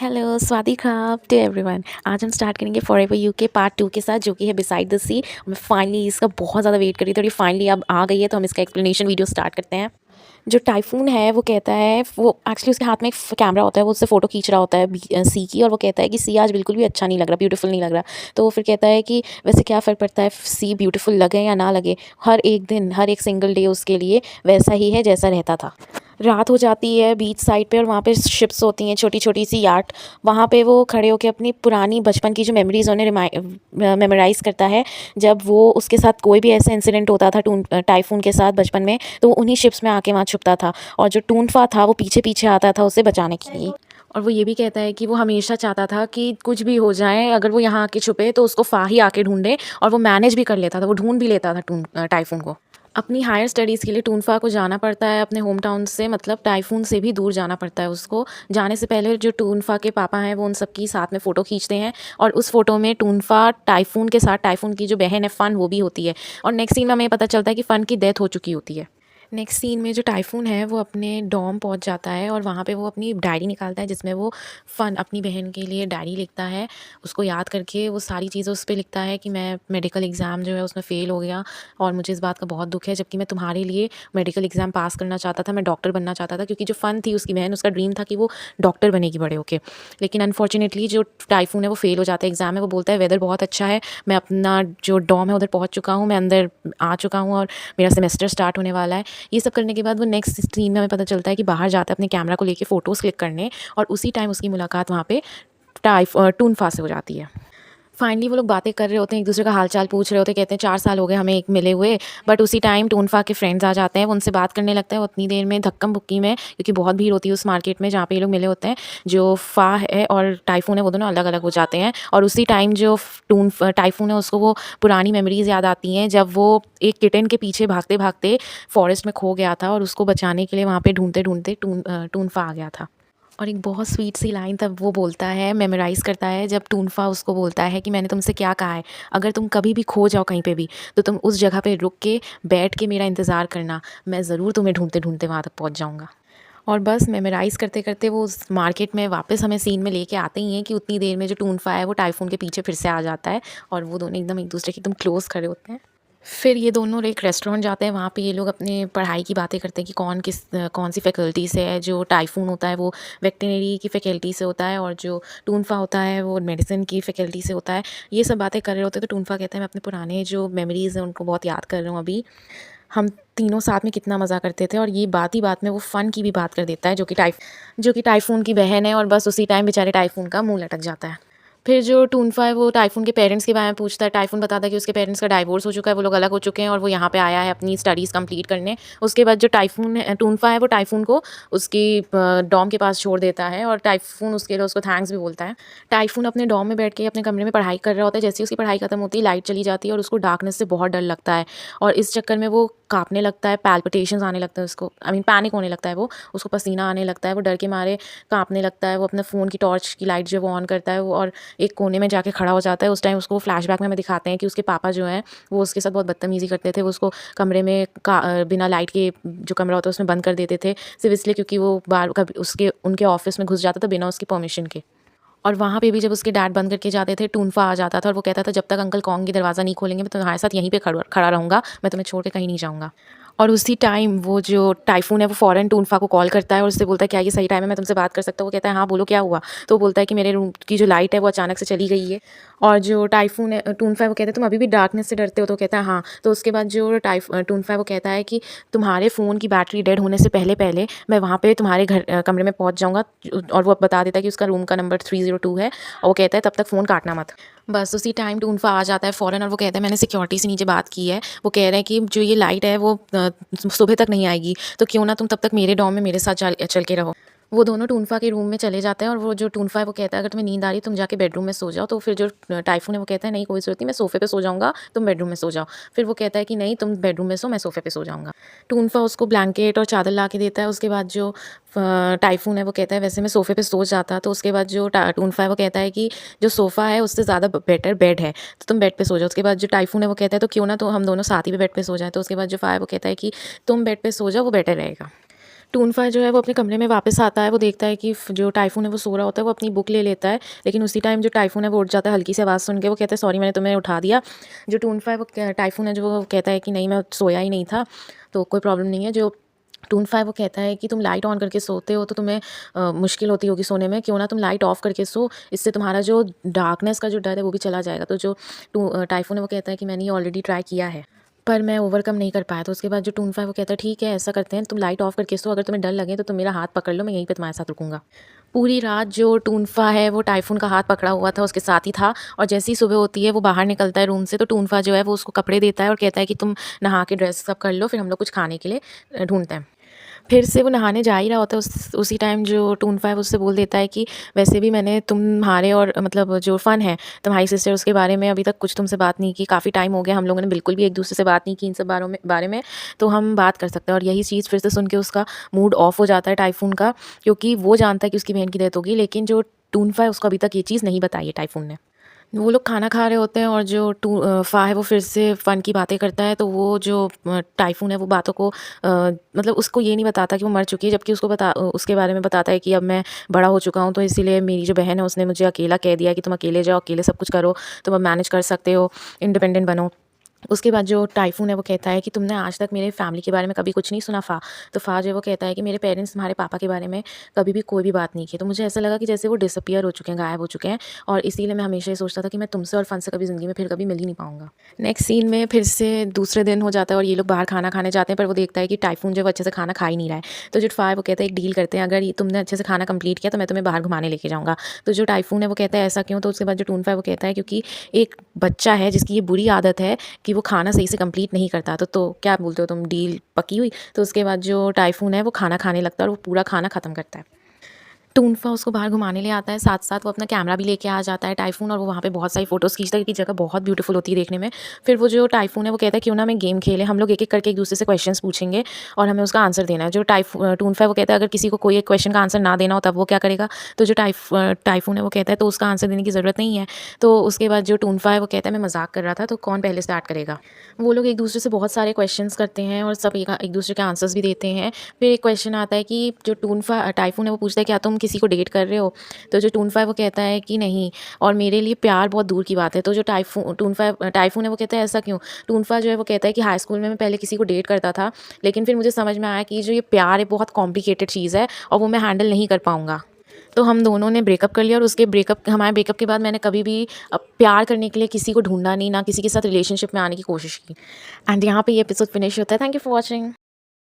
Hello Swati खाप to everyone. आज हम स्टार्ट करेंगे फॉरएवर यूके पार्ट 2 के साथ, जो कि है बिसाइड द सी। मैं फाइनली इसका बहुत ज़्यादा वेट कर रही थी और ये फाइनली अब आ गई है, तो हम इसका एक्सप्लेनेशन वीडियो स्टार्ट करते हैं। जो टाइफून है वो कहता है, वो एक्चुअली उसके हाथ में एक कैमरा होता है, वो उससे फ़ोटो खींच रहा होता है सी की, और वो कहता है कि सी आज बिल्कुल भी अच्छा नहीं लग रहा, ब्यूटीफुल नहीं लग रहा। तो वो फिर कहता है कि वैसे क्या फ़र्क पड़ता है सी ब्यूटीफुल लगे या ना लगे, हर एक दिन हर एक सिंगल डे उसके लिए वैसा ही है जैसा रहता था। रात हो जाती है बीच साइड पे, और वहाँ पे शिप्स होती हैं, छोटी छोटी सी याट। वहाँ पे वो खड़े होकर अपनी पुरानी बचपन की जो मेमोरीज उन्हें मेमोराइज़ करता है। जब वो उसके साथ कोई भी ऐसा इंसिडेंट होता था टाइफून के साथ बचपन में, तो वो उन्हीं शिप्स में आके वहाँ छुपता था, और जो टूनफा था वो पीछे पीछे आता था उसे बचाने के लिए। और वो ये भी कहता है कि वो हमेशा चाहता था कि कुछ भी हो जाए, अगर वो यहाँ आके छुपे तो उसको फा ही आके ढूंढे, और वो मैनेज भी कर लेता था, वो ढूंढ भी लेता था टाइफून को। अपनी हायर स्टडीज़ के लिए टूनफा को जाना पड़ता है अपने होम टाउन से, मतलब टाइफून से भी दूर जाना पड़ता है उसको। जाने से पहले जो टूनफा के पापा हैं वो उन सबकी साथ में फ़ोटो खींचते हैं, और उस फ़ोटो में टूनफा टाइफून के साथ, टाइफून की जो बहन है फ़न, वो भी होती है। और नेक्स्ट सीन में हमें पता चलता है कि फ़न की डेथ हो चुकी होती है। नेक्स्ट सीन में जो टाइफून है वो अपने डॉम पहुंच जाता है, और वहाँ पे वो अपनी डायरी निकालता है, जिसमें वो फ़न अपनी बहन के लिए डायरी लिखता है। उसको याद करके वो सारी चीज़ें उस पे लिखता है कि मैं मेडिकल एग्ज़ाम जो है उसमें फ़ेल हो गया, और मुझे इस बात का बहुत दुख है, जबकि मैं तुम्हारे लिए मेडिकल एग्ज़ाम पास करना चाहता था, मैं डॉक्टर बनना चाहता था, क्योंकि जो फ़न थी उसकी बहन, उसका ड्रीम था कि वो डॉक्टर बनेगी बड़े होके। लेकिन अनफॉर्चुनेटली जो टाइफून है वो फ़ेल हो जाता है एग्ज़ाम में। वो बोलता है वेदर बहुत अच्छा है, मैं अपना जो डॉम है उधर पहुँच चुका हूँ, मैं अंदर आ चुका हूँ, और मेरा सेमेस्टर स्टार्ट होने वाला है। ये सब करने के बाद वो नेक्स्ट सीन में हमें पता चलता है कि बाहर जाता है अपने कैमरा को लेके फ़ोटोज़ क्लिक करने, और उसी टाइम उसकी मुलाकात वहाँ पे टूनफा से हो जाती है। फाइनली वो लोग बातें कर रहे होते हैं, एक दूसरे का हाल-चाल पूछ रहे होते हैं, कहते हैं 4 साल हो गए हमें एक मिले हुए। बट उसी टाइम टूनफा के फ्रेंड्स आ जाते हैं, वो उनसे बात करने लगते हैं। वो उतनी देर में धक्कम-मुक्की में, क्योंकि बहुत भीड़ होती है उस मार्केट में जहाँ पे ये लोग मिले होते हैं, जो फा है और टाइफून है वो दोनों अलग-अलग हो जाते हैं। और उसी टाइम जो टाइफून है उसको वो पुरानी मेमोरीज़ याद आती हैं, जब वो एक किटन के पीछे भागते-भागते फॉरेस्ट में खो गया था, और उसको बचाने के लिए वहाँ पे ढूँढते-ढूँढते टूनफा आ गया था। और एक बहुत स्वीट सी लाइन तब वो बोलता है, मेमोराइज़ करता है, जब टूनफा उसको बोलता है कि मैंने तुमसे क्या कहा है, अगर तुम कभी भी खो जाओ कहीं पे भी, तो तुम उस जगह पे रुक के बैठ के मेरा इंतज़ार करना, मैं ज़रूर तुम्हें ढूँढते-ढूँढते वहाँ तक पहुँच जाऊँगा। और बस मेमोराइज़ करते-करते वो उस मार्केट में वापस हमें सीन में लेके आते ही हैं कि उतनी देर में जो टूनफा है वो टाइफून के पीछे फिर से आ जाता है, और वो दोनों एकदम एक-दूसरे के एकदम क्लोज़ खड़े होते हैं। फिर ये दोनों एक रेस्टोरेंट जाते हैं, वहाँ पे ये लोग अपने पढ़ाई की बातें करते हैं कि कौन सी फैकल्टी से है। जो टाइफून होता है वो वेटरनरी की फैकल्टी से होता है, और जो टूनफा होता है वो मेडिसिन की फैकल्टी से होता है। ये सब बातें कर रहे होते हैं, तो टूनफा कहता है मैं अपने पुराने जो मेमोरीज़ हैं उनको बहुत याद कर रहा हूँ अभी। हम तीनों साथ में कितना मज़ा करते थे, और ये बात ही बात में वो फ़न की भी बात कर देता है, जो कि टाइफून की बहन है, और बस उसी टाइम बेचारे टाइफून का मुँह लटक जाता है। फिर जो टूनफा है वो टाइफून के पेरेंट्स के बारे में पूछता है। टाइफून बताता है कि उसके पेरेंट्स का डाइवोर्स हो चुका है, वो लोग अलग हो चुके हैं, और वो यहाँ पे आया है अपनी स्टडीज़ कंप्लीट करने। उसके बाद जो टूनफा है वो टाइफून को उसकी डॉम के पास छोड़ देता है, और टाइफून उसके लिए उसको थैंक्स भी बोलता है। टाइफून अपने डॉम में बैठ के अपने कमरे में पढ़ाई कर रहा होता है। जैसे ही उसकी पढ़ाई खत्म होती है लाइट चली जाती है, और उसको डार्कनेस से बहुत डर लगता है, और इस चक्कर में वो काँपने लगता है, पैल्पिटेशंस आने लगते हैं उसको, आई मीन पैनिक होने लगता है वो, उसको पसीना आने लगता है, वो डर के मारे काँपने लगता है। वो अपने फ़ोन की टॉर्च की लाइट जो है वो ऑन करता है, वो और एक कोने में जाके खड़ा हो जाता है। उस टाइम उसको फ्लैशबैक में हमें दिखाते हैं कि उसके पापा जो हैं वो उसके साथ बहुत बदतमीज़ी करते थे। वो उसको कमरे में बिना लाइट के जो कमरा होता है उसमें बंद कर देते थे, सिर्फ़ इसलिए क्योंकि वो बार कभी उसके उनके ऑफ़िस में घुस जाता था बिना उसकी परमिशन के। और वहाँ पे भी जब उसके डैड बंद करके जाते थे, टूनफा आ जाता था, और वो कहता था जब तक अंकल कॉन्ग की दरवाज़ा नहीं खोलेंगे मैं तुम्हारे साथ यहीं पे खड़ा खड़ा रहूँगा, मैं तुम्हें छोड़ के कहीं नहीं जाऊँगा। और उसी टाइम वो जो टाइफून है वो फ़ौरन टूनफा को कॉल करता है, और उससे बोलता है क्या ये सही टाइम है, मैं तुमसे बात कर सकता हूँ? वो कहता है हाँ बोलो क्या हुआ? तो वो बोलता है कि मेरे रूम की जो लाइट है वो अचानक से चली गई है। और जो टाइफून है टूनफा है वो कहता है तुम अभी भी डार्कनेस से डरते हो? तो कहता है हाँ। तो उसके बाद जो टूनफा है वो कहता है कि तुम्हारे फ़ोन की बैटरी डेड होने से पहले मैं वहाँ पे तुम्हारे कमरे में पहुँच जाऊँगा। और वो बता देता है कि उसका रूम का नंबर 302 है, और वो कहता है तब तक फ़ोन काटना मत। बस उसी टाइम टूनफा आ जाता है फ़ौरन, और वो कहता है मैंने सिक्योरिटी से नीचे बात की है, वो कह रहे हैं कि जो ये लाइट है वो सुबह तक नहीं आएगी, तो क्यों ना तुम तब तक मेरे डॉम में मेरे साथ चल चल के रहो। वो दोनों टूनफा के रूम में चले जाते हैं, और वो जो टूनफा है वो कहता है अगर तुम्हें नींद आ रही है तुम जाके बेडरूम में सो जाओ। तो फिर जो टाइफून है वो कहता है नहीं कोई ज़रूरत नहीं, मैं सोफ़े पे सो जाऊँगा, तुम बेडरूम में सो जाओ। फिर वो कहता है कि नहीं तुम बेडरूम में सो, मैं सोफ़े पे सो जाऊँगा। टूनफा उसको ब्लैंकेट और चादर ला के देता है। उसके बाद जो टाइफून है वो कहता है वैसे मैं सोफ़े पे सो जाता। तो उसके बाद जो टूनफा है वो कहता है कि जो सोफ़ा है उससे ज़्यादा बेटर बेड है, तो तुम बेड पे सो जाओ। उसके बाद जो टाइफून है वो कहता है तो क्यों ना तो हम दोनों साथ ही पे बेड पे सो जाएँ। तो उसके बाद जो फ़ा है वो कहता है कि तुम बेड पे सो जाओ, वो बेटर रहेगा। टूनफा जो है वो अपने कमरे में वापस आता है, वो देखता है कि जो टाइफून है वो सो रहा होता है, वो अपनी बुक ले लेता है, लेकिन उसी टाइम जो टाइफून है वो उठ जाता है हल्की सी आवाज़ सुन के, वो कहता है सॉरी मैंने तुम्हें उठा दिया। जो टूनफा है वो टाइफून है जो वो कहता है कि नहीं मैं सोया ही नहीं था, तो कोई प्रॉब्लम नहीं है। जो टूनफा है वो कहता है कि तुम लाइट ऑन करके सोते हो तो तुम्हें मुश्किल होती होगी सोने में, क्यों ना तुम लाइट ऑफ करके सो, इससे तुम्हारा जो डार्कनेस का जो डर है वो भी चला जाएगा। तो जो टाइफून है वो कहता है कि मैंने ये ऑलरेडी ट्राई किया है पर मैं ओवरकम नहीं कर पाया। तो उसके बाद जो टूनफा है वो कहता है ठीक है ऐसा करते हैं, तुम लाइट ऑफ करके सो, अगर तुम्हें डर लगे तो तुम मेरा हाथ पकड़ लो, मैं यहीं पे तुम्हारे साथ रुकूंगा। पूरी रात जो टूनफा है वो टाइफून का हाथ पकड़ा हुआ था, उसके साथ ही था, और जैसे ही सुबह होती है वो बाहर निकलता है रूम से, तो टूनफा जो है वो उसको कपड़े देता है और कहता है कि तुम नहा के ड्रेस सब कर लो, फिर हम लोग कुछ खाने के लिए ढूंढते हैं। फिर से वो नहाने जा ही रहा होता है, उसी टाइम जो टूनफा है वो उससे बोल देता है कि वैसे भी मैंने तुम्हारे और मतलब जो फ़न है तुम्हारी सिस्टर उसके बारे में अभी तक कुछ तुमसे बात नहीं की, काफ़ी टाइम हो गया हम लोगों ने बिल्कुल भी एक दूसरे से बात नहीं की इन सब बारे में, तो हम बात कर सकते हैं। और यही चीज़ फिर से सुन के उसका मूड ऑफ हो जाता है टाइफून का, क्योंकि वो जानता है कि उसकी बहन की डेथ होगी, लेकिन जो टूनफा है उसको अभी तक ये चीज़ नहीं बताई है टाइफून ने। वो लोग खाना खा रहे होते हैं और जो फ़ा है वो फिर से फ़न की बातें करता है, तो वो जो टाइफून है वो बातों को मतलब उसको ये नहीं बताता कि वो मर चुकी है, जबकि उसके बारे में बताता है कि अब मैं बड़ा हो चुका हूँ, तो इसीलिए मेरी जो बहन है उसने मुझे अकेला कह दिया कि तुम अकेले जाओ, अकेले सब कुछ करो, तुम अब मैनेज कर सकते हो, इंडिपेंडेंट बनो। उसके बाद जो टाइफून है वो कहता है कि तुमने आज तक मेरे फैमिली के बारे में कभी कुछ नहीं सुना फ़ा? तो फ़ा जो है वो कहता है कि मेरे पेरेंट्स तुम्हारे पापा के बारे में कभी भी कोई भी बात नहीं की। तो मुझे ऐसा लगा कि जैसे वो डिसअपीयर हो चुके हैं, गायब हो चुके हैं, और इसीलिए मैं हमेशा ये सोचता था कि मैं तुमसे और फ़न से कभी ज़िंदगी में फिर कभी मिल ही नहीं पाऊँगा। नेक्स्ट सीन में फिर से दूसरे दिन हो जाता है और ये लोग बाहर खाना खाने जाते हैं, पर वो देखता है कि टाइफून जो है वो अच्छे से खाना खा ही नहीं रहा है। तो जो फ़ा है वो कहता है एक डील करते हैं, अगर ये तुमने अच्छे से खाना कंप्लीट किया तो मैं तुम्हें बाहर घुमाने लेके जाऊँगा। तो जो टाइफून है वो कहता है ऐसा क्यों? तो उसके बाद जो टूनफा है वो कहता है क्योंकि एक बच्चा है जिसकी ये बुरी आदत है कि वो खाना सही से कंप्लीट नहीं करता, तो क्या बोलते हो तुम, डील पकी हुई? तो उसके बाद जो टाइफून है वो खाना खाने लगता है और वो पूरा खाना ख़त्म करता है। टूनफा उसको बाहर घुमाने ले आता है, साथ-साथ वो अपना कैमरा भी लेके आ जाता है टाइफून, और वो वहाँ पे बहुत सारी फ़ोटोज़ खींचता है, क्योंकि जगह बहुत ब्यूटीफुल होती है देखने में। फिर वो जो टाइफून है वो कहता है क्यों ना हम गेम खेलें, हम लोग एक-एक करके एक-दूसरे से क्वेश्चंस पूछेंगे और हमें उसका आंसर देना है। जो टूनफा है वो कहता है अगर किसी को कोई एक क्वेश्चन का आंसर ना देना हो तब वो क्या करेगा? तो जो टाइफून है वो कहता है तो उसका आंसर देने की ज़रूरत नहीं है। तो उसके बाद जो टूनफा है वो कहता है मैं मज़ाक कर रहा था, तो कौन पहले स्टार्ट करेगा? वो लोग एक-दूसरे से बहुत सारे क्वेश्चंस करते हैं और सब एक-दूसरे के आंसर्स भी देते हैं। फिर एक क्वेश्चन आता है कि जो टाइफून है वो पूछता है क्या तुम किसी को डेट कर रहे हो? तो जो टूनफा है वो कहता है कि नहीं, और मेरे लिए प्यार बहुत दूर की बात है। तो जो टाइफून है वो कहता है ऐसा क्यों? टूनफा जो है वो कहता है कि हाई स्कूल में मैं पहले किसी को डेट करता था, लेकिन फिर मुझे समझ में आया कि जो ये प्यार है बहुत कॉम्प्लिकेटेड चीज़ है और वो मैं हैंडल नहीं कर पाऊँगा। तो हम दोनों ने ब्रेकअप कर लिया, और हमारे ब्रेकअप के बाद मैंने कभी भी प्यार करने के लिए किसी को ढूँढा नहीं, ना किसी के साथ रिलेशनशिप में आने की कोशिश की। एंड यहाँ पे ये एपिसोड फिनिश होता है। Thank you for watching.